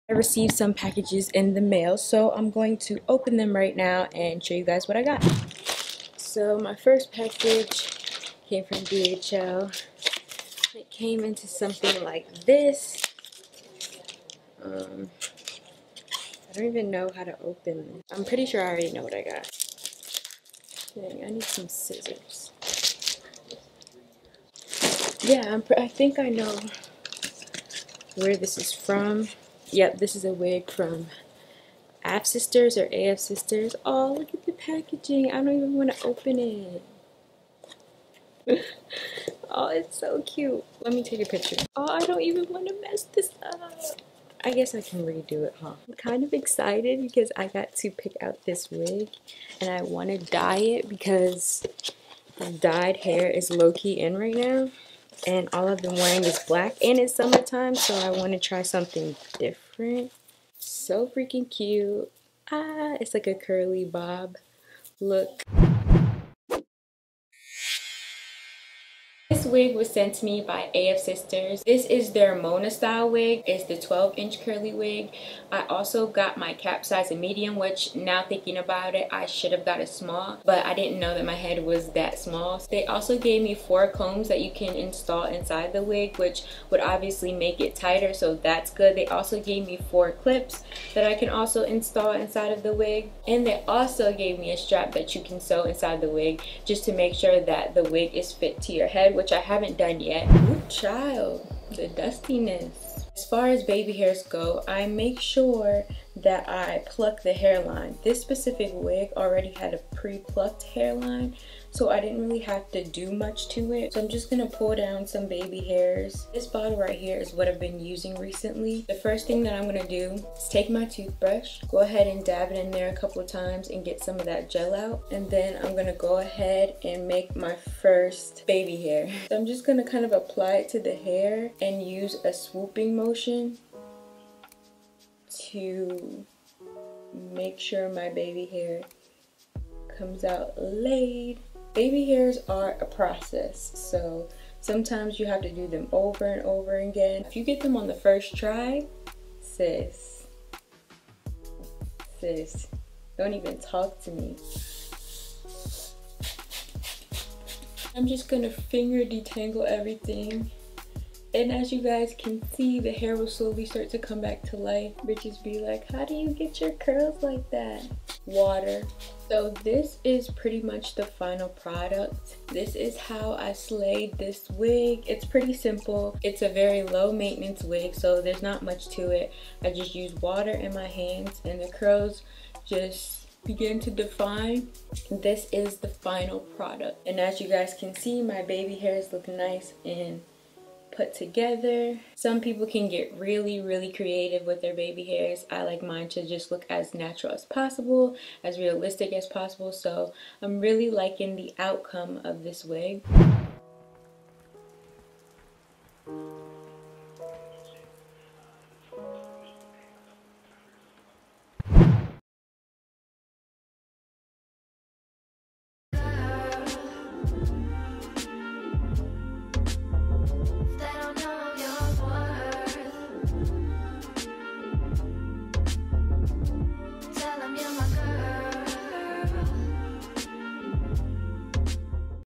I received some packages in the mail, so I'm going to open them right now and show you guys what I got. So my first package came from DHL. It came into something like this. I don't even know how to open this. I'm pretty sure I already know what I got. Dang, I need some scissors. Yeah, I think I know where this is from. Yep, this is a wig from Afsisters or AF Sisters. Oh, look at the packaging. I don't even want to open it. Oh, it's so cute. Let me take a picture. Oh, I don't even want to mess this up. I guess I can redo it, huh? I'm kind of excited because I got to pick out this wig and I want to dye it because dyed hair is low-key in right now. And all I've been wearing is black and it's summertime, so I want to try something different. So freaking cute. Ah, it's like a curly bob look. This wig was sent to me by AF Sisters. This is their Mona style wig. It's the 12-inch curly wig. I also got my cap size a medium, which now thinking about it, I should have got a small, but I didn't know that my head was that small. They also gave me 4 combs that you can install inside the wig, which would obviously make it tighter, so that's good. They also gave me 4 clips that I can also install inside of the wig. And they also gave me a strap that you can sew inside the wig just to make sure that the wig is fit to your head, which I haven't done yet. Ooh, child, the dustiness. As far as baby hairs go, I make sure that I pluck the hairline. This specific wig already had a pre-plucked hairline, so I didn't really have to do much to it. So I'm just gonna pull down some baby hairs. This bottle right here is what I've been using recently. The first thing that I'm gonna do is take my toothbrush, go ahead and dab it in there a couple of times and get some of that gel out. And then I'm gonna go ahead and make my first baby hair. So I'm just gonna kind of apply it to the hair and use a swooping motion to make sure my baby hair comes out laid. Baby hairs are a process, so sometimes you have to do them over and over again. If you get them on the first try, sis, don't even talk to me. I'm just gonna finger detangle everything. And as you guys can see, the hair will slowly start to come back to life. Bitches be like, how do you get your curls like that? Water. So this is pretty much the final product. This is how I slayed this wig. It's pretty simple. It's a very low maintenance wig, so there's not much to it. I just use water in my hands and the curls just begin to define. This is the final product. And as you guys can see, my baby hairs look nice and put together. Some people can get really creative with their baby hairs. I like mine to just look as natural as possible, as realistic as possible, so I'm really liking the outcome of this wig.